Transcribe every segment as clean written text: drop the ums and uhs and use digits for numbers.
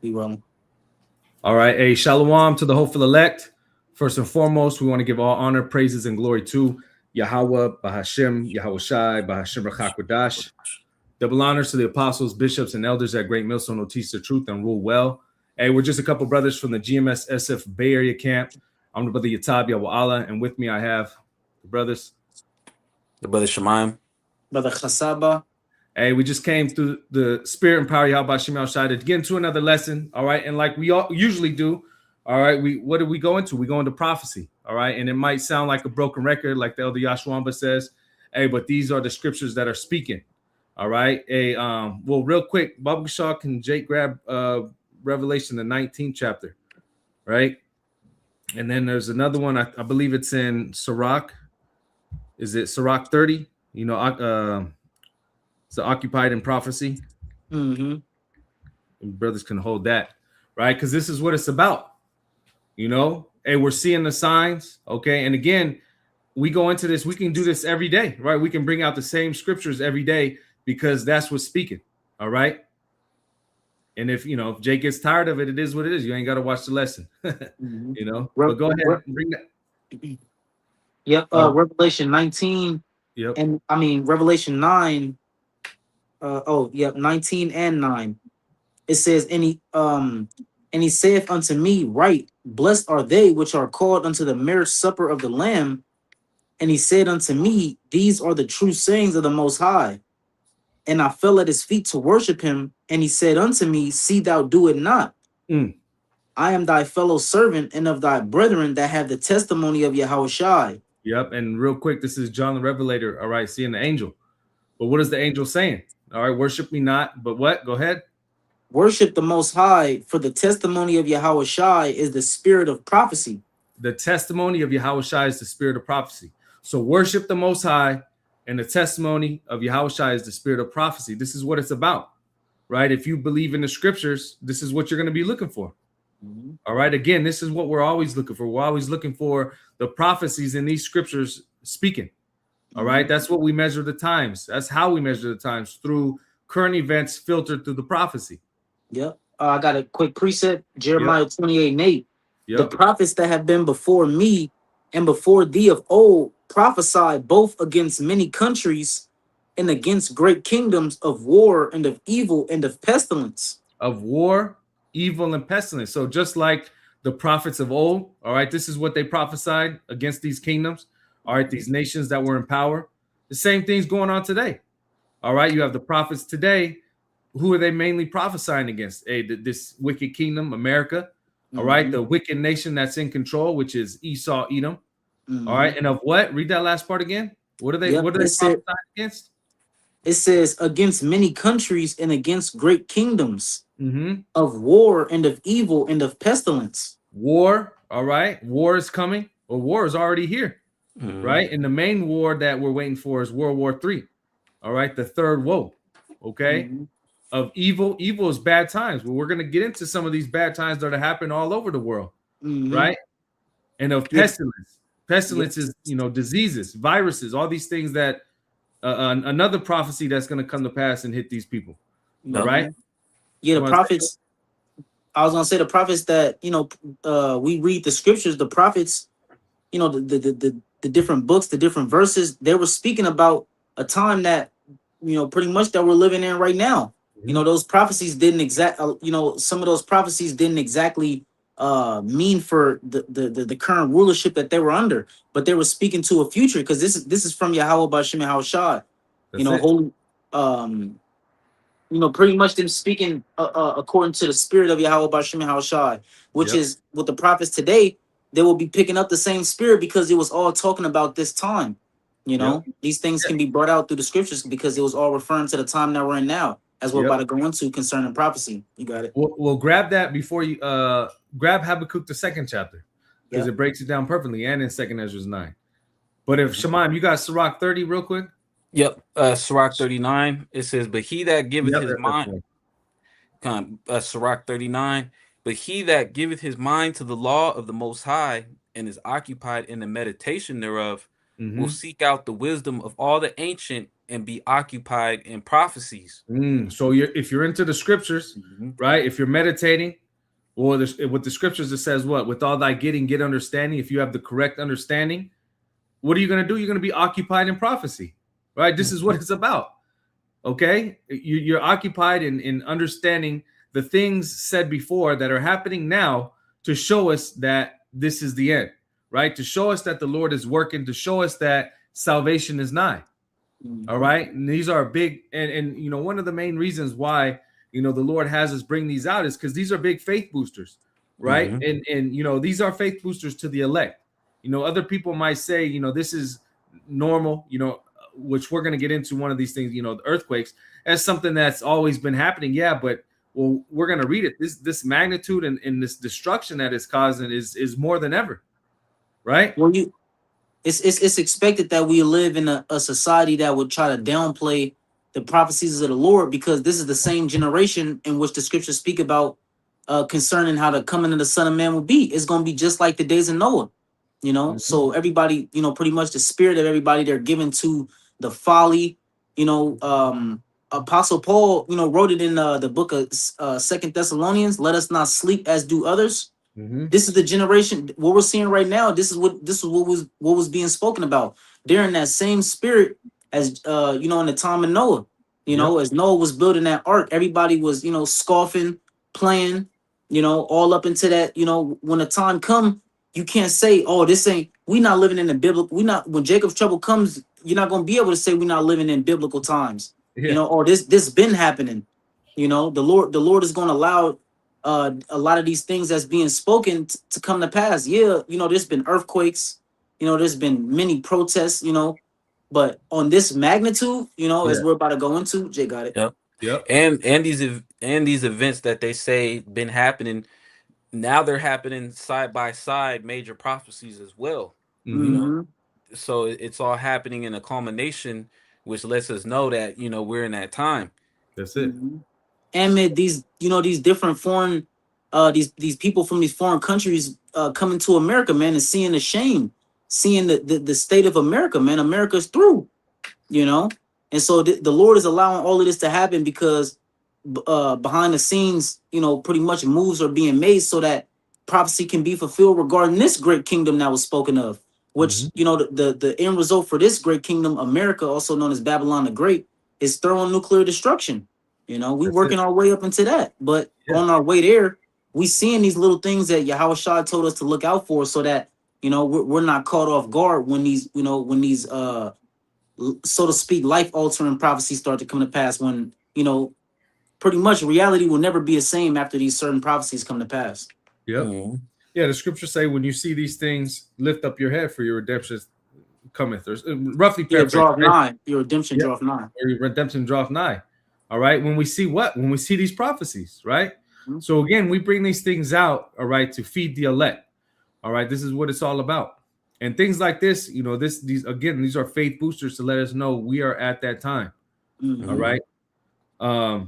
Be rolling. All right. A shalom to the hopeful elect. First and foremost, we want to give all honor, praises, and glory to Yahweh, Bahashem, Yahweh Shai, Bahashem Rachakwadash. Double honors to the apostles, bishops, and elders at Great Millstone who teach the truth and rule well. Hey, we're just a couple brothers from the GMS SF Bay Area camp. I'm the brother Yatab Yawala, and with me I have the brothers. The brother Shemaim. Brother Chasaba. Hey, we just came through the spirit and power of Yahweh Shem Shai to get into another lesson. All right. And like we all usually do, all right, what do we go into? We go into prophecy. All right. And it might sound like a broken record, like the elder Yashwamba says. Hey, but these are the scriptures that are speaking. All right. Hey, well, real quick, Baba Shaw, can Jake grab Revelation, the 19th chapter, right? And then there's another one. I believe it's in Sirach. Is it Sirach 30? You know, it's occupied in prophecy. Mm-hmm. And brothers can hold that, right? Because this is what it's about. You know, hey, we're seeing the signs, okay? And again, we go into this, we can do this every day, right? We can bring out the same scriptures every day because that's what's speaking, all right? And if, you know, if Jake gets tired of it, it is what it is. You ain't got to watch the lesson, Mm-hmm. you know? But go ahead and bring that. Yep, Revelation 19. Yep. And I mean, Revelation 9. 19 and 9. It says, and he saith unto me, Right, blessed are they which are called unto the marriage supper of the Lamb. And he said unto me, These are the true sayings of the Most High. And I fell at his feet to worship him. And he said unto me, See thou do it not. I am thy fellow servant and of thy brethren that have the testimony of Yahweh Shai. Yep. And real quick, this is John the Revelator, all right, seeing the angel. But what is the angel saying? All right, worship me not, but what? Go ahead. Worship the Most High, for the testimony of Yahweh Shai is the spirit of prophecy. The testimony of Yahweh Shai is the spirit of prophecy. So worship the Most High, and the testimony of Yahweh Shai is the spirit of prophecy. This is what it's about, right? If you believe in the scriptures, this is what you're going to be looking for. Mm-hmm. All right, again, this is what we're always looking for. We're always looking for the prophecies in these scriptures speaking. All right, that's what we measure the times. That's how we measure the times, through current events filtered through the prophecy. Yep. I got a quick precept, Jeremiah 28 and 8. Yep. The prophets that have been before me and before thee of old prophesied both against many countries and against great kingdoms of war and of evil and of pestilence. Of war, evil, and pestilence. So just like the prophets of old, all right, this is what they prophesied against these kingdoms. All right, these nations that were in power. The same thing's going on today. All right, you have the prophets today. Who are they mainly prophesying against? Hey, this wicked kingdom, America. All right, the wicked nation that's in control, which is Esau, Edom. All right, and of what? Read that last part again. What are they? What are they prophesying against? It says against many countries and against great kingdoms of war and of evil and of pestilence. War. All right, war is coming, or war is already here. Right, and the main war that we're waiting for is World War III. All right, the third woe. Okay, of evil. Evil is bad times. Well, we're going to get into some of these bad times that are happening all over the world, right? And of pestilence. Pestilence is, you know, diseases, viruses, all these things that another prophecy that's going to come to pass and hit these people. All right. Yeah, the prophets. I was going to say the prophets that, you know, we read the scriptures. The prophets, you know, the different books, the different verses, they were speaking about a time that, you know, pretty much that we're living in right now. You know, those prophecies didn't you know, some of those prophecies didn't exactly mean for the current rulership that they were under, but they were speaking to a future, because this is from Yahweh Bashem Yahweh Shai. You know, holy, you know, pretty much them speaking according to the spirit of Yahweh Bashem Yahweh Shai, which is with the prophets today. They will be picking up the same spirit because it was all talking about this time. You know, these things can be brought out through the scriptures because it was all referring to the time that we're in now, as we're about to go into concerning prophecy. You got it. We'll grab that before you grab Habakkuk, the 2nd chapter, because it breaks it down perfectly, and in 2nd Ezra 9. But if Shemaim, you got Sirach 30 real quick. Yep, Sirach 39. It says, "But he that giveth his mind." Sirach 39. But he that giveth his mind to the law of the Most High and is occupied in the meditation thereof will seek out the wisdom of all the ancient and be occupied in prophecies. So if you're into the scriptures, right? If you're meditating, or with the scriptures, it says what? With all thy getting, get understanding. If you have the correct understanding, what are you going to do? You're going to be occupied in prophecy, right? This is what it's about. Okay, you're occupied in understanding the things said before that are happening now to show us that this is the end, right? To show us that the Lord is working, to show us that salvation is nigh. All right, and these are big, and you know, one of the main reasons why, you know, the Lord has us bring these out is because these are big faith boosters, right? And you know, these are faith boosters to the elect. You know, other people might say, you know, this is normal, you know, which we're going to get into one of these things, you know, the earthquakes, as something that's always been happening. Yeah, but well, we're going to read it. This magnitude and this destruction that it's causing is more than ever, right? Well, it's expected that we live in a society that would try to downplay the prophecies of the Lord, because this is the same generation in which the scriptures speak about concerning how the coming of the Son of Man will be. It's going to be just like the days of Noah, you know. So everybody, you know, pretty much the spirit of everybody, they're given to the folly, you know. Apostle Paul, you know, wrote it in the book of 2 Thessalonians. Let us not sleep as do others. This is the generation. What we're seeing right now. This is what was being spoken about. They're in that same spirit as you know, in the time of Noah. You know, as Noah was building that ark, everybody was, you know, scoffing, playing, you know, all up into that. You know, when the time come, you can't say, "Oh, this ain't." We not living in the biblical. We not, when Jacob's trouble comes, you're not going to be able to say we're not living in biblical times. You know, or this been happening. You know, the Lord is going to allow a lot of these things that's being spoken to come to pass. Yeah, you know, there's been earthquakes, you know, there's been many protests, you know, but on this magnitude, you know, as we're about to go into, Jay got it. Yep. And these events that they say been happening, now they're happening side by side, major prophecies as well. You know? So it's all happening in a culmination, which lets us know that, you know, we're in that time. That's it. And these, you know, these different foreign, these people from these foreign countries coming to America, man, and seeing the shame, seeing the state of America, man. America's through, you know. And so the Lord is allowing all of this to happen because behind the scenes, you know, pretty much moves are being made so that prophecy can be fulfilled regarding this great kingdom that was spoken of, which, you know, the end result for this great kingdom, America, also known as Babylon the Great, is throwing nuclear destruction. You know, we working our way up into that, but on our way there, we seeing these little things that Yahweh Shah told us to look out for, so that, you know, we're not caught off guard when these, you know, when these so to speak, life altering prophecies start to come to pass. When, you know, pretty much reality will never be the same after these certain prophecies come to pass. Yeah, the scriptures say, when you see these things, lift up your head, for your redemption cometh. There's roughly draweth nigh. Your redemption draweth nigh. Or your redemption draweth nigh. All right. When we see what? When we see these prophecies, right? So again, we bring these things out, all right, to feed the elect. All right. This is what it's all about. And things like this, you know, these are faith boosters to let us know we are at that time. All right. That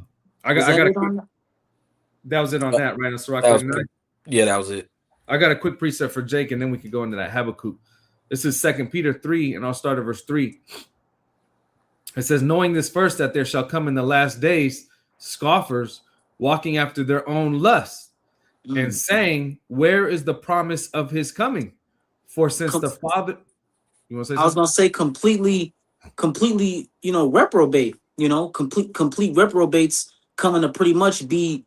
was it on that, right? That was it. I got a quick precept for Jake, and then we could go into that Habakkuk. This is 2 Peter 3, and I'll start at verse 3. It says, knowing this first, that there shall come in the last days scoffers, walking after their own lusts, and saying, where is the promise of his coming? For since the Father, you want to say something? I was going to say completely, you know, reprobate, you know, complete reprobates coming to pretty much be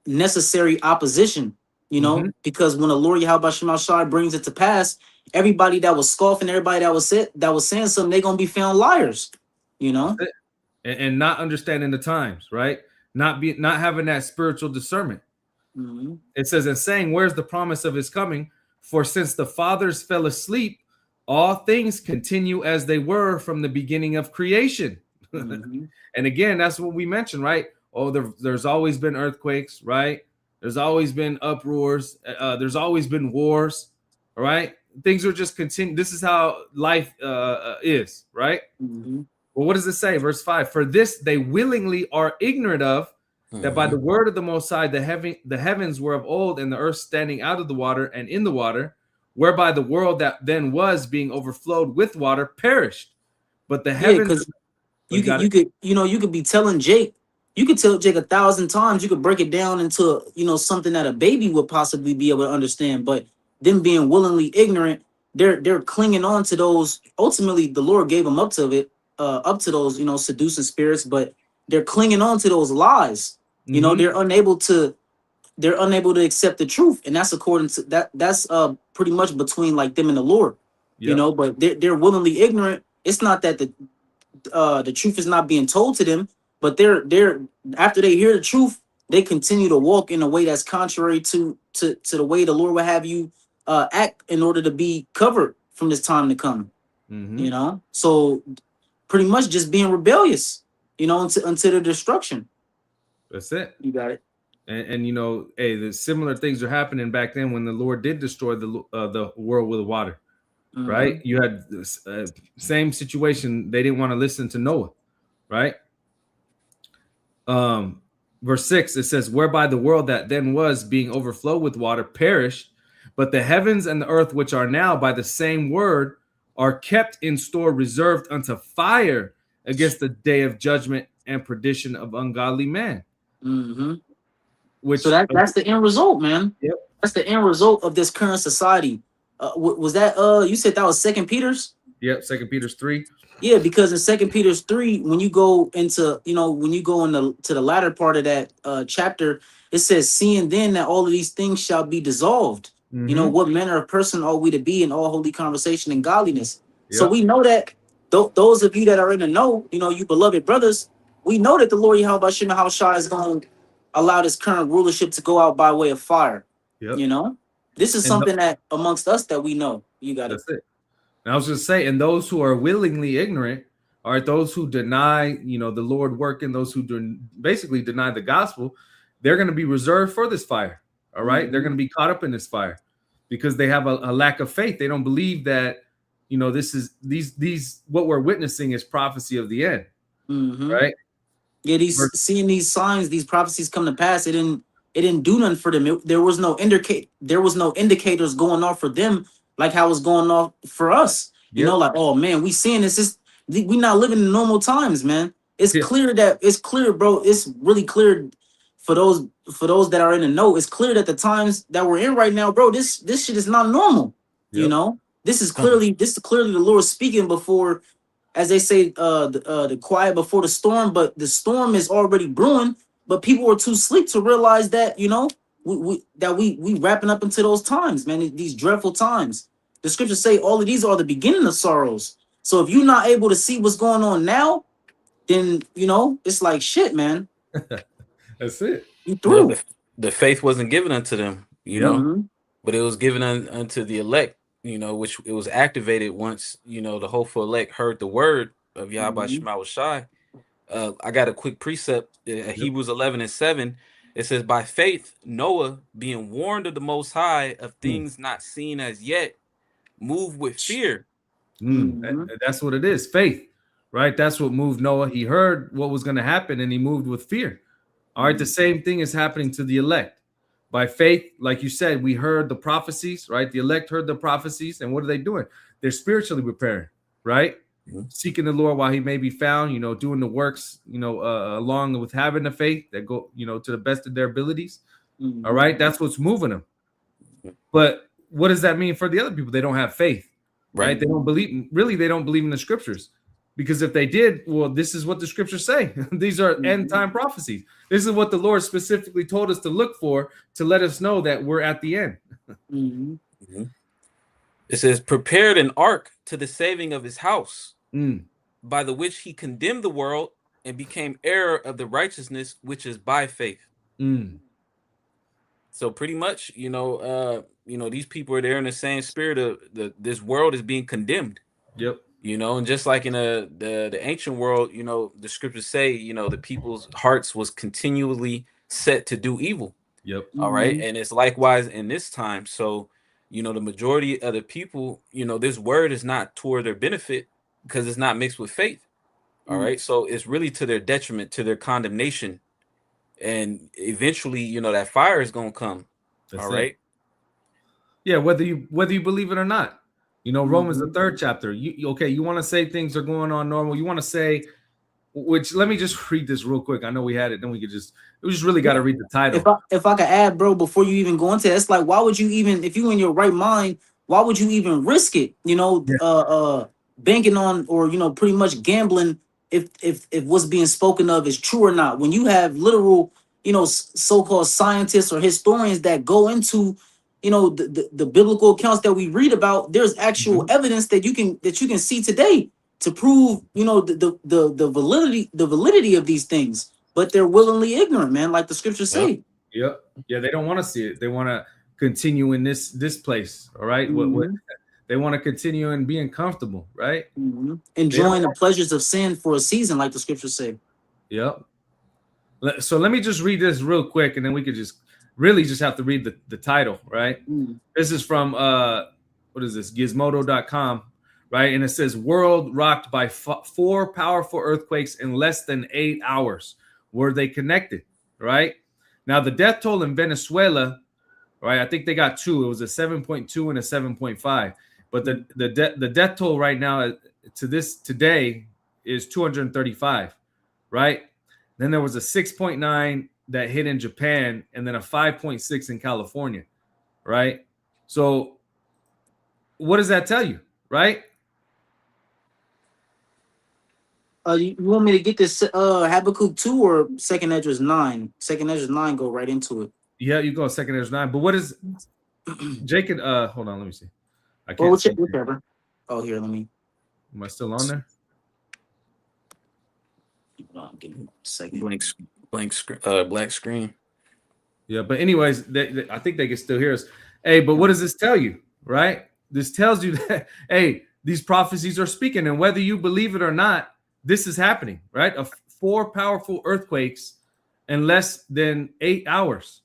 necessary opposition, you know, because when the Lord Yahweh Shema Shai brings it to pass, everybody that was scoffing, everybody that was saying something, they're going to be found liars. You know, and not understanding the times, right? Not having that spiritual discernment. It says, and saying, where's the promise of his coming? For since the fathers fell asleep, all things continue as they were from the beginning of creation. And again, that's what we mentioned, right? Oh, there's always been earthquakes, right? There's always been uproars. There's always been wars, all right? Things are just continue. This is how life is, right? Well, what does it say? Verse 5, for this they willingly are ignorant of, that by the word of the Most High, the heavens were of old, and the earth standing out of the water and in the water, whereby the world that then was being overflowed with water perished. But the heavens You could be telling Jake, you could tell Jake 1,000 times, you could break it down into, something that a baby would possibly be able to understand, but them being willingly ignorant, they're clinging on to those. Ultimately, the Lord gave them up to those, seducing spirits, but they're clinging on to those lies. They're unable to accept the truth, and that's according to that's pretty much between like them and the Lord. But they're willingly ignorant. It's not that the truth is not being told to them, but they're after they hear the truth, they continue to walk in a way that's contrary to the way the Lord would have you act in order to be covered from this time to come. So pretty much just being rebellious, until the destruction. That's it. You got it. And hey, the similar things are happening back then when the Lord did destroy the world with water. Right? You had this same situation. They didn't want to listen to Noah, right? Verse 6, it says, whereby the world that then was being overflowed with water perished, but the heavens and the earth, which are now by the same word, are kept in store, reserved unto fire against the day of judgment and perdition of ungodly man. So that's the end result, man. Yep. That's the end result of this current society. Was that you said that was 2 Peter's? Yep, 2 Peter's 3. Yeah, because in 2 Peter's 3, when you go into to the latter part of that chapter, it says, seeing then that all of these things shall be dissolved. What manner of person are we to be in all holy conversation and godliness? Yep. So we know that those of you that are in the know, you beloved brothers, we know that the Lord Yahweh Shem Yahushua is going to allow this current rulership to go out by way of fire. Yep. This is something that amongst us that we know. You got it. And I was just saying, and those who are willingly ignorant are those who deny, the Lord working, those who basically deny the gospel. They're going to be reserved for this fire. All right. They're going to be caught up in this fire because they have a lack of faith. They don't believe that, this is these what we're witnessing is prophecy of the end. Right. Yeah. Seeing these signs, these prophecies come to pass. It didn't do nothing for them. There was no indicators going off for them like how it's going off for us. Like, oh man, we seeing this. We not living in normal times, man. It's clear, bro. It's really clear for those that are in the know. It's clear that the times that we're in right now, bro, this shit is not normal. This is clearly the Lord speaking before, as they say, the quiet before the storm, but the storm is already brewing. But people were too asleep to realize that, we wrapping up into those times, man, these dreadful times. The scriptures say all of these are the beginning of sorrows. So if you're not able to see what's going on now, then, it's like shit, man. That's it. You through. The faith wasn't given unto them, but it was given unto the elect, which it was activated once, the hopeful elect heard the word of Yahweh Shema Shai. I got a quick precept, Hebrews 11:7. It says, by faith, Noah, being warned of the Most High of things not seen as yet, moved with fear. That's what it is, faith, right? That's what moved Noah. He heard what was going to happen and he moved with fear. All right, the same thing is happening to the elect. By faith, like you said, we heard the prophecies, right? The elect heard the prophecies, and what are they doing? They're spiritually preparing, right? Seeking the Lord while he may be found, doing the works, along with having the faith that go, to the best of their abilities. All right. That's what's moving them. But what does that mean for the other people? They don't have faith, right? They don't believe in the scriptures, because if they did, well, this is what the scriptures say. These are end time prophecies. This is what the Lord specifically told us to look for, to let us know that we're at the end. It says, prepared an ark to the saving of his house, by the which he condemned the world and became heir of the righteousness which is by faith. So pretty much, these people are there in the same spirit of this world is being condemned. Yep. And just like in the ancient world, the scriptures say, the people's hearts was continually set to do evil. Yep. All right. And it's likewise in this time. So, the majority of the people, this word is not toward their benefit because it's not mixed with faith. All right. So it's really to their detriment, to their condemnation. And eventually, that fire is going to come. That's all right. Yeah. Whether you believe it or not, Romans, the 3rd chapter, you want to say things are going on normal. You want to say, which let me just read this real quick. I know we had it, then we just really got to read the title. If I could add, bro, before you even go into it, it's like, why would you even, if you in your right mind, why would you even risk it? You know, banking on, or, you know, pretty much gambling if what's being spoken of is true or not. When you have literal, you know, so-called scientists or historians that go into, you know, the biblical accounts that we read about, there's actual evidence that you can see today to prove, you know, the validity of these things, but they're willingly ignorant, man, like the scriptures say. Yep. Yeah, they don't want to see it. They want to continue in this place. All right. What they want to continue in being comfortable, right? Enjoying the pleasures of sin for a season, like the scriptures say. Yep. So let me just read this real quick, and then we could just really just have to read the title, right? This is from what is this? Gizmodo.com, right? And it says, "World rocked by 4 powerful earthquakes in less than 8 hours. Were they connected?" Right? Now the death toll in Venezuela, right? I think they got 2. It was a 7.2 and a 7.5. But the death toll right now today is 235, right? Then there was a 6.9 that hit in Japan, and then a 5.6 in California, right? So what does that tell you, right? You want me to get this Habakkuk 2 or 2nd Esdras 9? 2nd Esdras 9 go right into it. Yeah, you go 2nd Esdras 9. But what is Jacob? Hold on, let me see. I can't see whichever. Oh, here, let me. Am I still on there? Give me a second. Black screen. Yeah, but anyways, I think they can still hear us. Hey, but what does this tell you, right? This tells you that, hey, these prophecies are speaking, and whether you believe it or not, this is happening, right? 4 powerful earthquakes in less than 8 hours,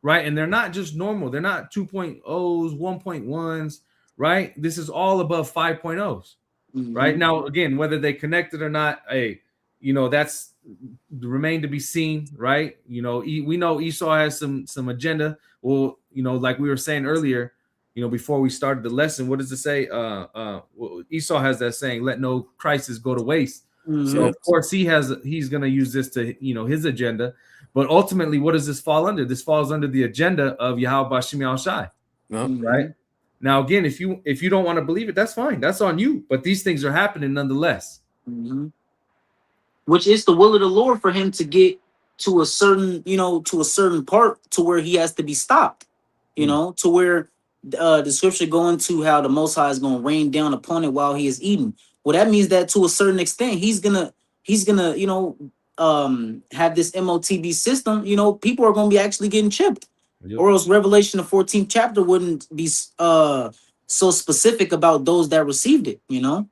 right? And they're not just normal. They're not 2.0s, 1.1s, right? This is all above 5.0s, right? Now, again, whether they connected or not, hey, you know, that's remain to be seen, right? You know, we know Esau has some agenda. Well, you know, like we were saying earlier, you know, before we started the lesson, what does it say? Esau has that saying, "Let no crisis go to waste." So of course he's going to use this to, you know, his agenda. But ultimately, what does this fall under? This falls under the agenda of Yahweh Bashim Yahushai, right? Now, again, if you don't want to believe it, that's fine. That's on you. But these things are happening nonetheless. Which is the will of the Lord for him to get to a certain, you know, to a certain part to where he has to be stopped, you know, to where the scripture go into how the Most High is going to rain down upon it while he is eating. Well, that means that to a certain extent, he's gonna, you know, have this MOTB system. You know, people are going to be actually getting chipped, or else Revelation, the 14th chapter, wouldn't be so specific about those that received it. You know,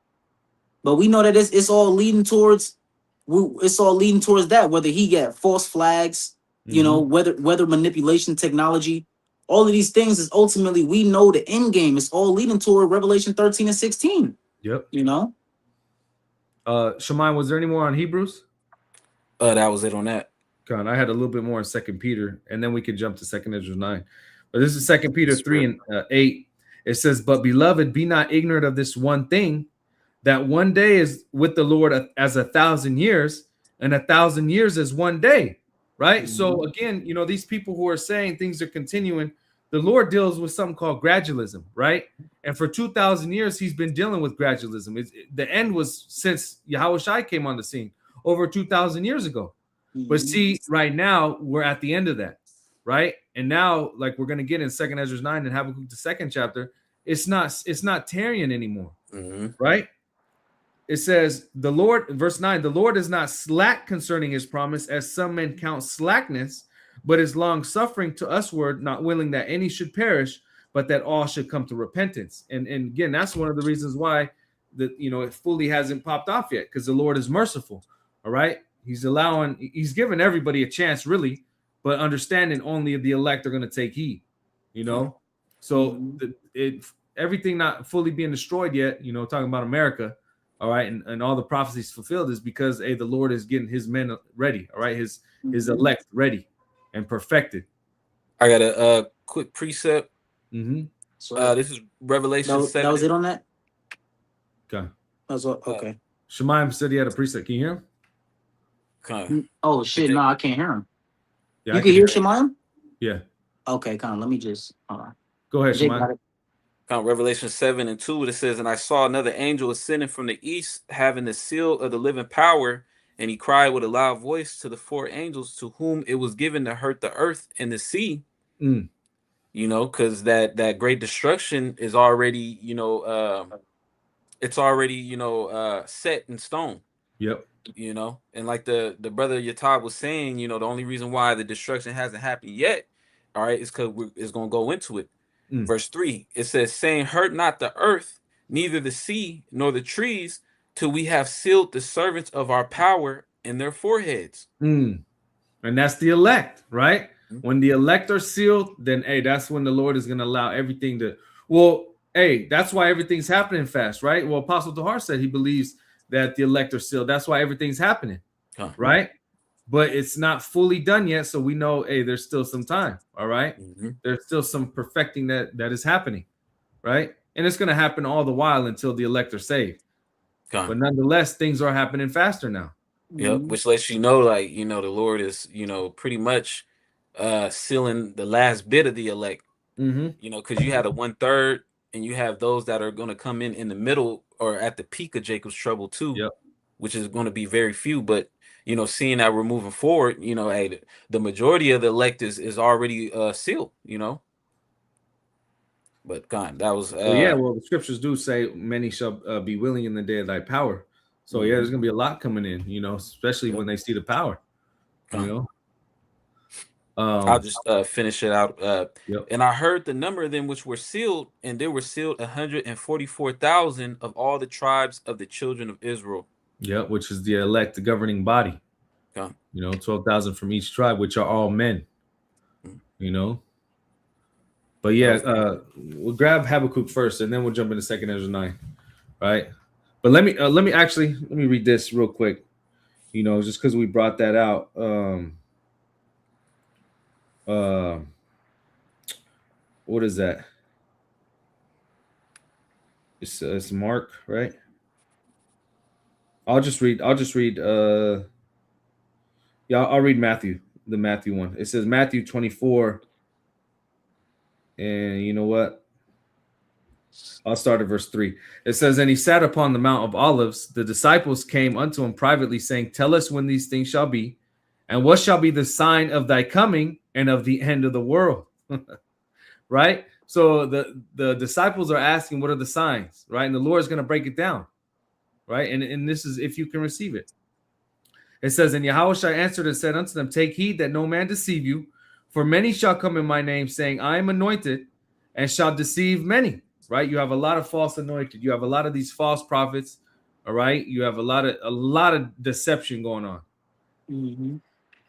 but we know that it's all leading towards. It's all leading towards that. Whether he got false flags, you know, whether manipulation technology, all of these things is ultimately, we know the end game is all leading toward Revelation 13 and 16. Yep. You know. Shemai, was there any more on Hebrews? That was it on that. God, I had a little bit more in 2 Peter, and then we could jump to 2nd Esdras 9. But this is 2 Peter 3 and 8. It says, "But beloved, be not ignorant of this one thing, that one day is with the Lord as 1,000 years, and 1,000 years as one day," right? So again, you know, these people who are saying things are continuing, the Lord deals with something called gradualism, right? And for 2,000 years, he's been dealing with gradualism. The end was since Yahushua came on the scene over 2,000 years ago. But see, right now, we're at the end of that, right? And now, like we're going to get in 2nd Esdras 9 and Habakkuk, the 2nd chapter, it's not tarrying anymore, right? It says, the Lord, verse 9, "The Lord is not slack concerning his promise, as some men count slackness, but is long suffering to usward, not willing that any should perish, but that all should come to repentance." And again, that's one of the reasons why it fully hasn't popped off yet, because the Lord is merciful. All right. He's giving everybody a chance, really, but understanding only the elect are going to take heed, you know. So everything not fully being destroyed yet, you know, talking about America. All right, and all the prophecies fulfilled is because the Lord is getting his men ready. All right, his elect ready and perfected. I got a quick precept. So this is Revelation 7. That was it on that. Okay. That's what. Okay. Shemaim said he had a precept. Can you hear him? Oh shit, no, I can't hear him. Yeah, You can hear Shemayim? Yeah. Okay, come on, let me just hold on. Go ahead, Jake Shemayim. got it. Revelation 7:2, it says, and I saw another angel ascending from the east, having the seal of the living power, and he cried with a loud voice to the four angels to whom it was given to hurt the earth and the sea. Mm. You know, because that great destruction is already, it's already, set in stone. Yep. You know, and like the brother Yatab was saying, the only reason why the destruction hasn't happened yet, all right, is because it's going to go into it. Verse 3, it says, saying, hurt not the earth, neither the sea, nor the trees, till we have sealed the servants of our power in their foreheads. And that's the elect, right? When the elect are sealed, then hey, that's when the Lord is going to allow everything to. Well, hey, that's why everything's happening fast, right? Well, Apostle Dahar said he believes that the elect are sealed. That's why everything's happening, right? But it's not fully done yet, so we know, hey, there's still some time. All right, there's still some perfecting that is happening, right? And it's going to happen all the while until the elect are saved. But nonetheless, things are happening faster now. Yep, which lets you know, like, the Lord is, pretty much sealing the last bit of the elect. Because you had a 1/3, and you have those that are going to come in the middle or at the peak of Jacob's trouble too, which is going to be very few. But seeing that we're moving forward, hey, the majority of the elect is already sealed. But God, that was well, the scriptures do say many shall be willing in the day of thy power. So yeah, there's gonna be a lot coming in, especially when they see the power. I'll just finish it out. And I heard the number of them which were sealed, and they were sealed 144,000 of all the tribes of the children of Israel. Yeah, which is the elect, the governing body. 12,000 from each tribe, which are all men. But yeah, we'll grab Habakkuk first, and then we'll jump into 2 Ezra 9, right? But let me read this real quick, just because we brought that out. What is that? It's Mark, right? I'll read Matthew, the Matthew one. It says Matthew 24. And you know what? I'll start at verse 3. It says, and he sat upon the Mount of Olives. The disciples came unto him privately, saying, tell us when these things shall be, and what shall be the sign of thy coming and of the end of the world. Right? So the disciples are asking, what are the signs? Right? And the Lord is going to break it down. Right? And this is if you can receive it. It says, and Yahushua answered and said unto them, take heed that no man deceive you, for many shall come in my name, saying, I am anointed, and shall deceive many. Right? You have a lot of false anointed. You have a lot of these false prophets. All right. You have a lot of deception going on.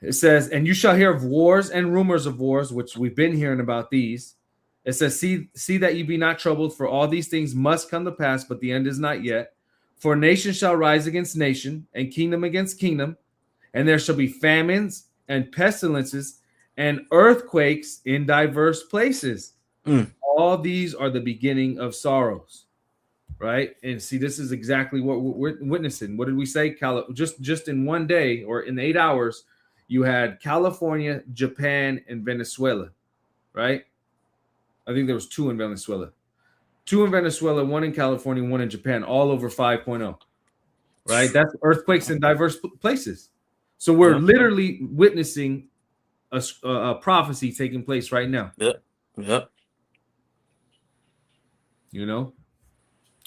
It says, and you shall hear of wars and rumors of wars, which we've been hearing about these. It says, see that you be not troubled, for all these things must come to pass, but the end is not yet. For nation shall rise against nation, and kingdom against kingdom, and there shall be famines and pestilences and earthquakes in diverse places. All these are the beginning of sorrows, right? And see, this is exactly what we're witnessing. What did we say? Just in one day, or in 8 hours, you had California, Japan, and Venezuela, right? I think there was 2 in Venezuela. 2 in Venezuela, 1 in California, 1 in Japan, all over 5.0, right? That's earthquakes in diverse places. So we're literally witnessing a prophecy taking place right now. Yep.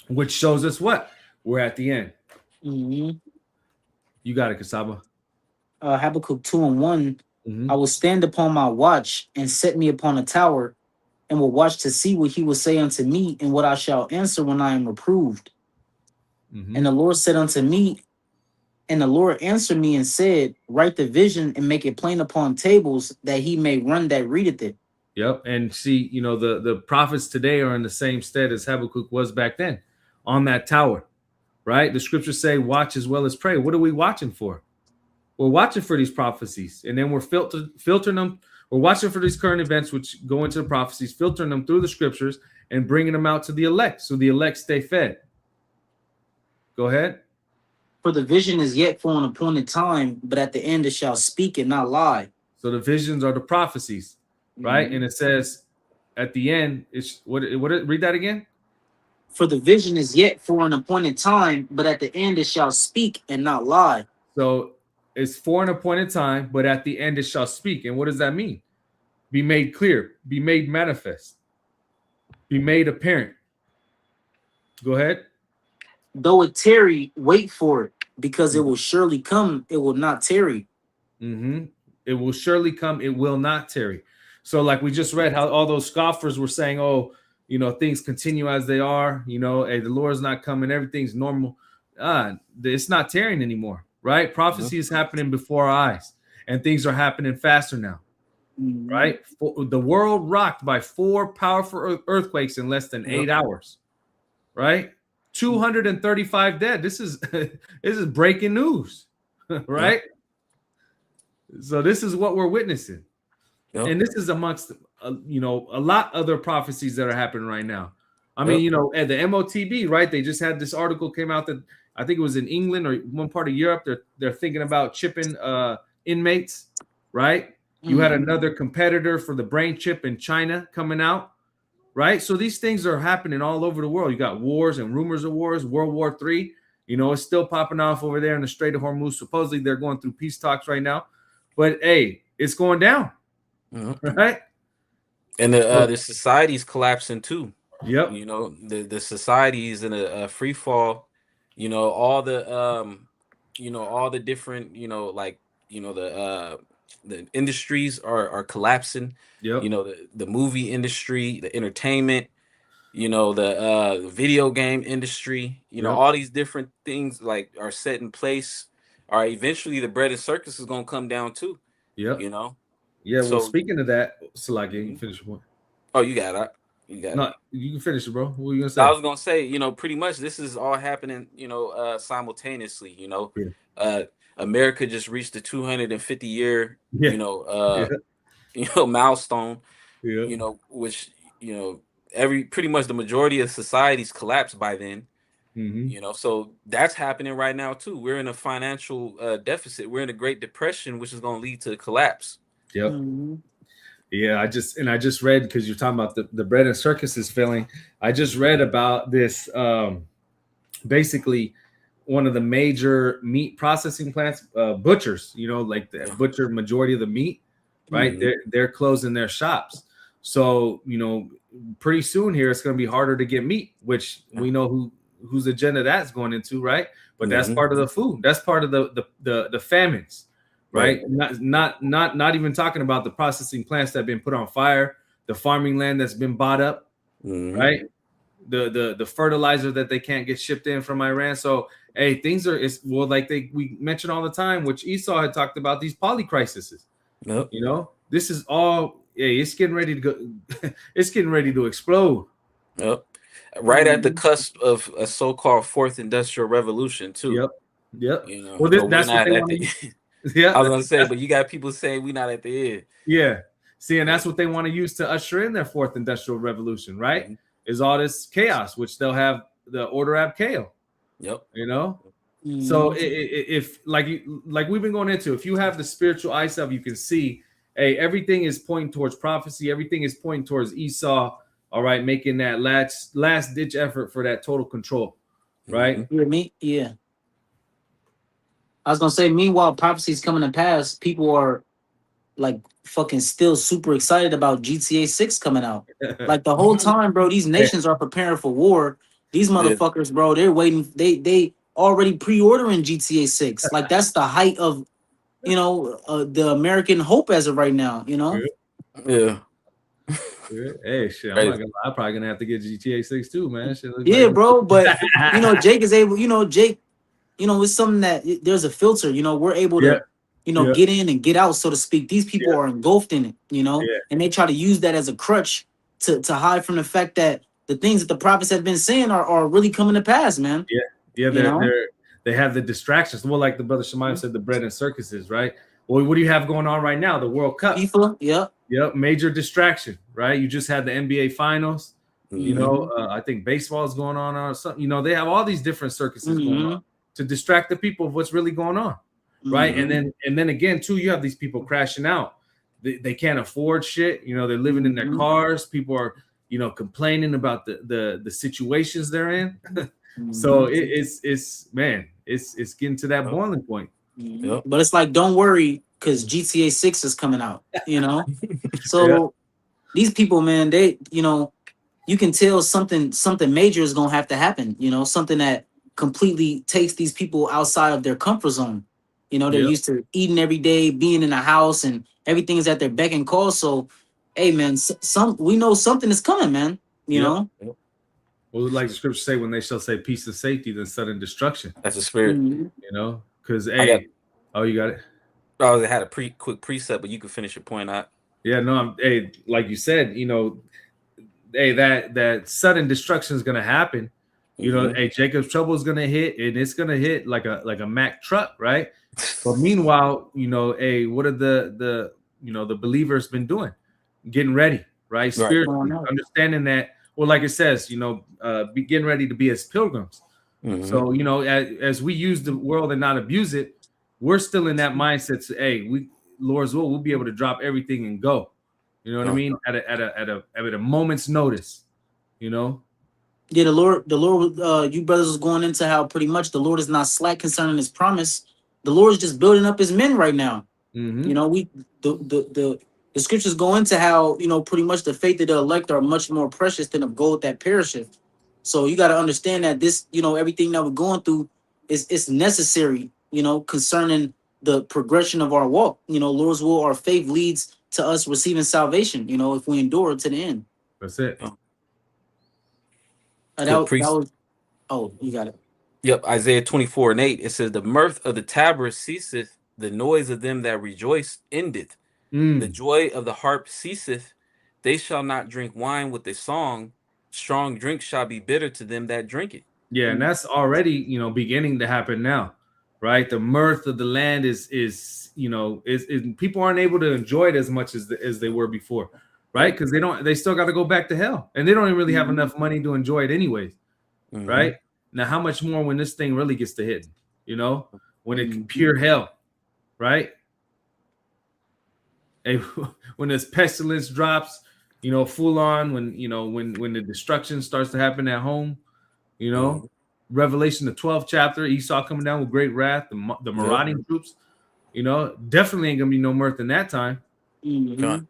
Which shows us what? We're at the end. You got it, Kasaba. Habakkuk 2:1. I will stand upon my watch and set me upon a tower, and will watch to see what he will say unto me, and what I shall answer when I am reproved. And the Lord said unto me, and the Lord answered me and said, write the vision and make it plain upon tables, that he may run that readeth it. Yep. And see, the prophets today are in the same stead as Habakkuk was back then, on that tower, right? The scriptures say, watch as well as pray. What are we watching for? We're watching for these prophecies, and then we're filtering them. We're watching for these current events, which go into the prophecies, filtering them through the scriptures and bringing them out to the elect, so the elect stay fed. Go ahead. For the vision is yet for an appointed time, but at the end it shall speak and not lie. So the visions are the prophecies, right? Mhm. And it says at the end, it's what read that again. For the vision is yet for an appointed time, but at the end it shall speak and not lie. So it's for an appointed time, but at the end it shall speak. And what does that mean? Be made clear, be made manifest, be made apparent. Go ahead. Though it tarry, wait for it, because it will surely come, it will not tarry. Mm-hmm. It will surely come, it will not tarry. So, like we just read, how all those scoffers were saying, oh, things continue as they are, hey, the Lord's not coming, everything's normal. It's not tarrying anymore, right? Prophecy is happening before our eyes, and things are happening faster now, right? The world rocked by 4 powerful earthquakes in less than 8 hours, right? 235 dead. This is breaking news, right? So this is what we're witnessing. Yep. And this is amongst a lot other prophecies that are happening right now. I mean, at the MOTB, right? They just had this article came out that I think it was in England or one part of Europe. They're thinking about chipping inmates, right? You had another competitor for the brain chip in China coming out, right? So these things are happening all over the world. You got wars and rumors of wars. World War III, it's still popping off over there in the Strait of Hormuz. Supposedly they're going through peace talks right now, but hey, it's going down. Right, and the society's collapsing too. Yep. The society's in a free fall. All the all the different the industries are collapsing. Yep. The movie industry, the entertainment, the video game industry. All these different things are set in place. All right, eventually the bread and circus is gonna come down too. Yep. Yeah, well, speaking of that, Salaki, you can finish one. Oh, you got it. No, you can finish it, bro. What were you gonna say? I was gonna say, pretty much this is all happening, simultaneously. America just reached the 250-year, milestone. Yeah. Which pretty much the majority of societies collapsed by then. Mm-hmm. So that's happening right now too. We're in a financial deficit. We're in a Great Depression, which is going to lead to collapse. Yep. Yeah, I just read, because you're talking about the bread and circuses failing. I just read about this. Basically, one of the major meat processing plants, butchers. Like the butcher majority of the meat, right? They're closing their shops. So pretty soon here it's going to be harder to get meat, which we know whose agenda that's going into, right? But that's part of the food. That's part of the famines. Right. Not even talking about the processing plants that have been put on fire, the farming land that's been bought up, right? The fertilizer that they can't get shipped in from Iran. So hey, things are we mention all the time, which Esau had talked about, these polycrises. Yep. This is all it's getting ready to go, it's getting ready to explode. Yep. Right at the cusp of a so-called 4th industrial revolution too. Yep. Well, that's what they want to yeah, I was gonna say, but you got people saying we're not at the end. Yeah, see, and that's what they want to use to usher in their 4th industrial revolution, right? Is all this chaos, which they'll have the order Abkeo. Yep. So if like we've been going into, if you have the spiritual eyesight, you can see, hey, everything is pointing towards prophecy. Everything is pointing towards Esau. All right, making that last ditch effort for that total control, right? Yeah. I was gonna say, meanwhile, prophecy's coming to pass. People are like fucking still super excited about GTA 6 coming out. Like the whole time, bro, these nations are preparing for war. These motherfuckers, bro, they're waiting. They already pre-ordering GTA 6. Like that's the height of, the American hope as of right now. Yeah. Hey, shit, I'm probably gonna have to get GTA 6 too, man. Bro, but Jake is able. Jake. It's something that there's a filter, we're able to, get in and get out, so to speak. These people are engulfed in it, and they try to use that as a crutch to hide from the fact that the things that the prophets have been saying are really coming to pass, man. They have the distractions. Well, like the brother Shemaim said, the bread and circuses, right? Well, what do you have going on right now? The World Cup. FIFA, Yep, major distraction, right? You just had the NBA Finals. I think baseball is going on or something. They have all these different circuses going on to distract the people of what's really going on, right? And then again, too, you have these people crashing out. They can't afford shit. You know, they're living in their cars. People are, you know, complaining about the situations they're in. So it's getting to that boiling point. But it's like, don't worry, because GTA 6 is coming out, you know. So these people, man, they, you know, you can tell something major is gonna have to happen, you know, something that completely takes these people outside of their comfort zone. You know, they're used to eating every day, being in a house, and everything is at their beck and call. So, hey, man, we know something is coming, man. You know. Well, like the scriptures say, when they shall say peace and safety, then sudden destruction. That's a spirit. You know, because you got it. I had a quick precept, but you can finish your point out. Yeah, no, like you said, you know, that sudden destruction is gonna happen. You know, Jacob's trouble is gonna hit, and it's gonna hit like a Mack truck, right? But meanwhile, you know, what are the believers been doing? Getting ready, right? Spiritually, understanding that. Well, like it says, you know, getting ready to be as pilgrims. So, you know, as we use the world and not abuse it, we're still in that mindset. To, hey, Lord's will, we'll be able to drop everything and go. You know what I mean? At a moment's notice. You know. Yeah, the Lord, you brothers was going into how pretty much the Lord is not slack concerning His promise. The Lord is just building up His men right now. You know, the scriptures go into how, you know, pretty much the faith of the elect are much more precious than of gold that perisheth. So you got to understand that this, you know, everything that we're going through is necessary, you know, concerning the progression of our walk. You know, Lord's will, our faith leads to us receiving salvation, you know, if we endure to the end. That's it. You got it. Yep, Isaiah 24:8. It says, the mirth of the tabret ceaseth, the noise of them that rejoice endeth. The joy of the harp ceaseth. They shall not drink wine with a song. Strong drink shall be bitter to them that drink it. Yeah, and that's already, you know, beginning to happen now, right? The mirth of the land is you know, is people aren't able to enjoy it as much as they were before, right? Because they still got to go back to hell, and they don't even really have enough money to enjoy it anyways, right? Now, how much more when this thing really gets to hit, you know, when it's pure hell, right? And when this pestilence drops, you know, full on, when the destruction starts to happen at home, you know, Revelation, the 12th chapter, Esau coming down with great wrath, the marauding troops, you know, definitely ain't gonna be no mirth in that time. It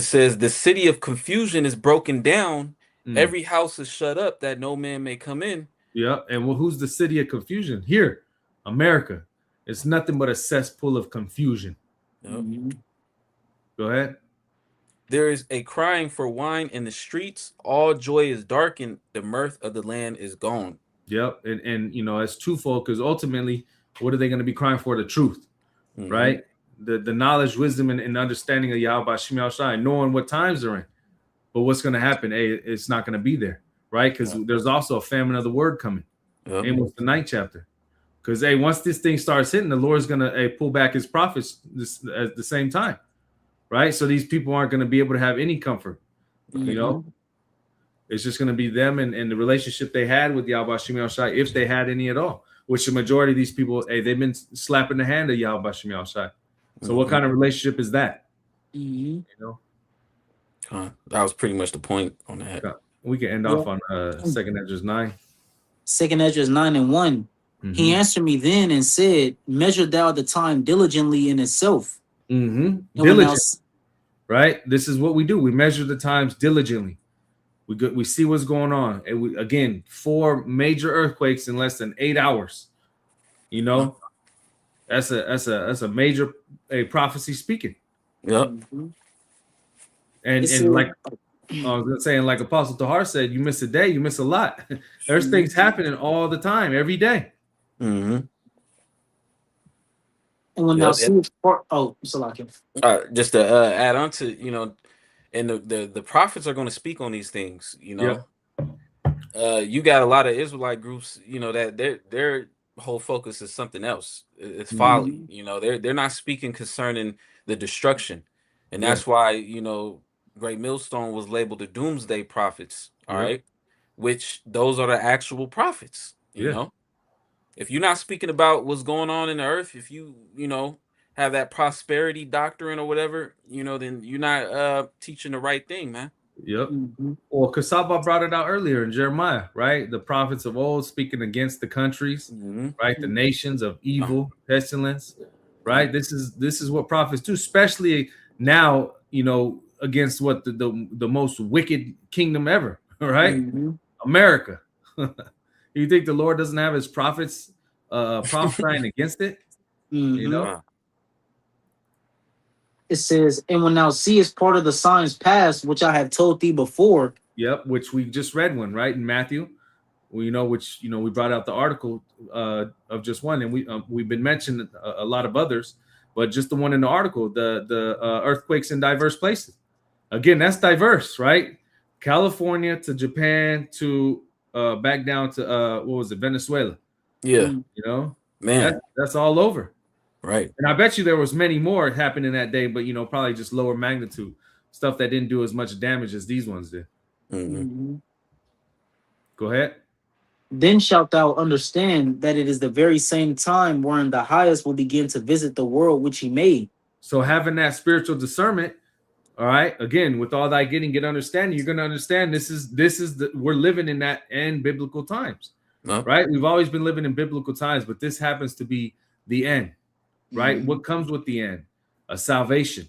says the city of confusion is broken down. Every house is shut up that no man may come in. Yeah, and well, who's the city of confusion? Here, America. It's nothing but a cesspool of confusion. Go ahead. There is a crying for wine in the streets. All joy is darkened. The mirth of the land is gone. Yep. And you know, it's twofold, because ultimately, what are they going to be crying for? The truth, right? The knowledge, wisdom, and understanding of Yahweh Shem Yahushua, knowing what times they're in. But what's going to happen? Hey, it's not going to be there, right? Because there's also a famine of the word coming. Amos, the 9th chapter. Because once this thing starts hitting, the Lord's going to pull back His prophets at the same time, right? So these people aren't going to be able to have any comfort. You know, it's just going to be them and the relationship they had with Yahweh Shem Yahushua, if they had any at all. Which the majority of these people, they've been slapping the hand of Yahweh Shem Yahushua. So what kind of relationship is that? You know, that was pretty much the point on that. We can end off on 2nd Esdras 9. 2nd Esdras 9:1. He answered me then and said, measure thou the time diligently in itself. Diligent, right? This is what we do. We measure the times diligently. We see what's going on. And again, 4 major earthquakes in less than 8 hours. You know, that's a major prophecy speaking. Yep. And like I was gonna say, and like Apostle Tahar said, you miss a day, you miss a lot. There's things happening all the time, every day. And when just to add on to, you know, and the prophets are going to speak on these things, you know. You got a lot of Israelite groups, you know, that their whole focus is something else. It's folly. You know, they're not speaking concerning the destruction, and that's why, you know, Great Millstone was labeled the Doomsday Prophets. All right, which those are the actual prophets. You know, If you're not speaking about what's going on in the earth, if you have that prosperity doctrine or whatever, then you're not teaching the right thing, man. Yep. Mhm. Well, Kasaba brought it out earlier in Jeremiah, right? The prophets of old speaking against the countries, right? The nations of evil, pestilence, right? This is what prophets do, especially now, against what the most wicked kingdom ever, right? Mhm. America. You think the Lord doesn't have his prophets prophesying against it? Mhm. It says, and when thou seest part of the signs past, which I have told thee before. Yep, which we just read one, right? In Matthew. Well, we brought out the article of just one, and we've been mentioning a lot of others, but just the one in the article, the earthquakes in diverse places. Again, that's diverse, right? California to Japan to back down to what was it, Venezuela? Yeah, Man, that's all over, right? And I bet you there was many more happening that day, but probably just lower magnitude stuff that didn't do as much damage as these ones did. Mhm. Go ahead. Then shalt thou understand that it is the very same time wherein the highest will begin to visit the world which he made. So having that spiritual discernment, all right, again, with all thy getting, get understanding, you're going to understand we're living in that end biblical times, right? We've always been living in biblical times, but this happens to be the end, right? Mhm. What comes with the end? A salvation,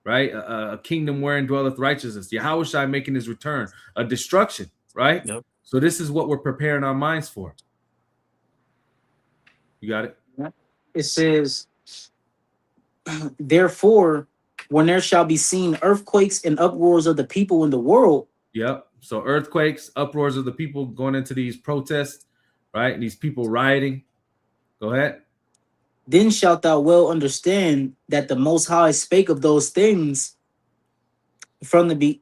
right? A kingdom wherein dwelleth righteousness. Yahushua making his return, a destruction, right? Yep. So this is what we're preparing our minds for. You got it? It says, therefore, when there shall be seen earthquakes and uproars of the people in the world. Yep. So earthquakes, uproars of the people going into these protests, right? And these people rioting. Go ahead. Then shalt thou well understand that the Most High spake of those things from the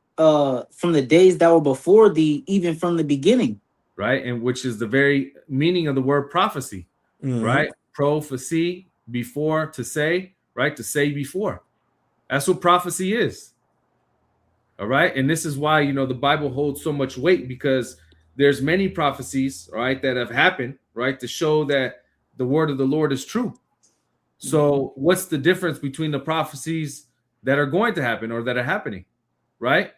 days that were before thee, even from the beginning. Right, and which is the very meaning of the word prophecy, right? Prophecy, before, to say, right? To say before. That's what prophecy is. All right, and this is why the Bible holds so much weight, because there's many prophecies, right, that have happened, right, to show that the word of the Lord is true. So what's the difference between the prophecies that are going to happen or that are happening, right?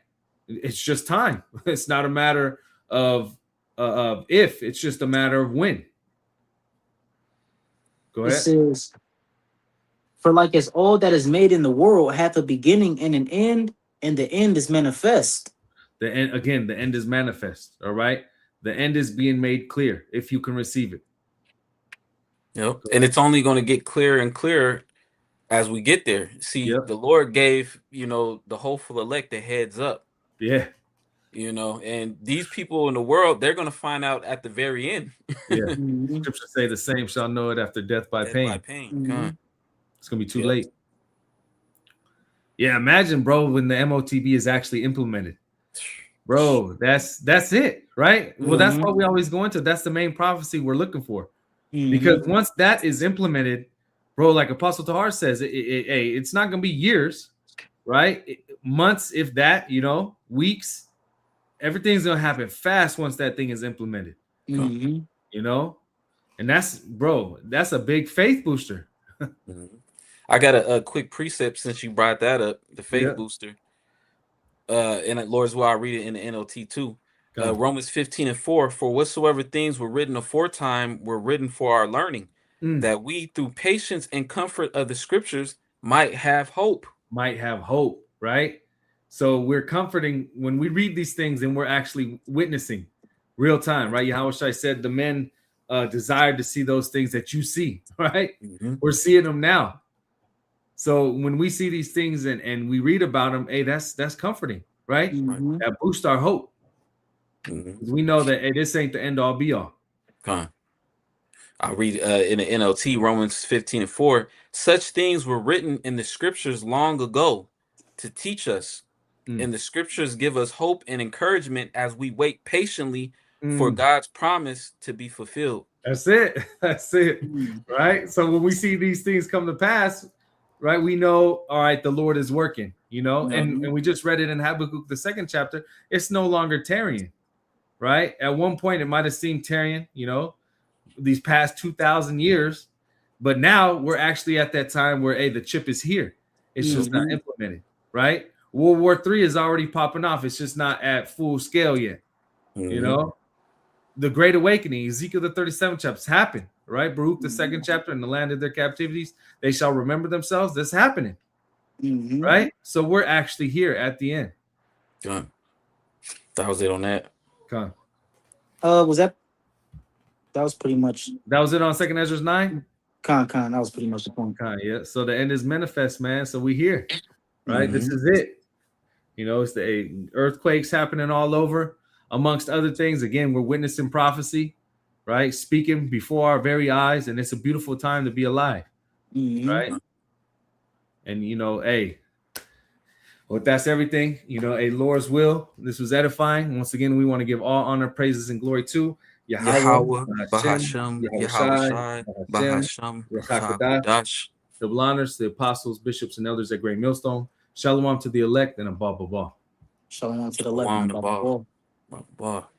It's just time. It's not a matter of if, it's just a matter of when. Go ahead. It says, for like as all that is made in the world hath a beginning and an end, and the end is manifest. The end, again, the end is manifest. All right. The end is being made clear if you can receive it. Yep. And it's only going to get clearer and clearer as we get there. See, the Lord gave, the hopeful elect a heads up. Yeah. And these people in the world, they're going to find out at the very end. Yeah. Scriptures say the same shall know it after death by pain. It's going to be too late. Yeah. Imagine, bro, when the MOTB is actually implemented. Bro, that's it, right? Well, that's what we always go into. That's the main prophecy we're looking for. Because once that is implemented, bro, like Apostle Tahar says, it's not going to be years, right? Months, if that, weeks. Everything's going to happen fast once that thing is implemented, and that's a big faith booster. I got a quick precept since you brought that up, the faith booster. And at Lord's Will, I read it in the NLT too. Romans 15:4, for whatsoever things were written aforetime were written for our learning, that we through patience and comfort of the scriptures might have hope. Right? So we're comforting when we read these things, and we're actually witnessing real time, right? Yahushua said the men desired to see those things that you see, right? We're seeing them now. So when we see these things and we read about them, hey, that's comforting, right? That boosts our hope. We know that this ain't the end all be all. I'll read in the NLT, Romans 15:4. Such things were written in the scriptures long ago to teach us. And the scriptures give us hope and encouragement as we wait patiently for God's promise to be fulfilled. That's it. Right? So when we see these things come to pass, right, we know, all right, the Lord is working, and we just read it in Habakkuk, the 2nd chapter. It's no longer tarrying, right? At one point, it might have seemed tarrying, these past 2,000 years, but now we're actually at that time where, hey, the chip is here. It's just not implemented, right? World War III is already popping off. It's just not at full scale yet. You know, the Great Awakening, Ezekiel the 37th chapter happened, right? Baruch the 2nd chapter, in the land of their captivities, they shall remember themselves. That's happening, right? So we're actually here at the end. Done. That was it on that. Come. Was that was pretty much That was it on 2nd Ezra 9? That was pretty much the point. Yeah. So the end is manifest, man. So we here, right? This is it. You know, it's the earthquakes happening all over, amongst other things. Again, we're witnessing prophecy, right? Speaking before our very eyes, and it's a beautiful time to be alive, right? And you know, hey, well, that's everything. You know, a Lord's will. This was edifying. Once again, we want to give all honor, praises, and glory to Yahweh, Bahasham, Yahweh, Bahasham, Chakadash. Double honors to the apostles, bishops, and elders at Great Millstone. Shalom to the elect and above all. Shalom to the elect and above all.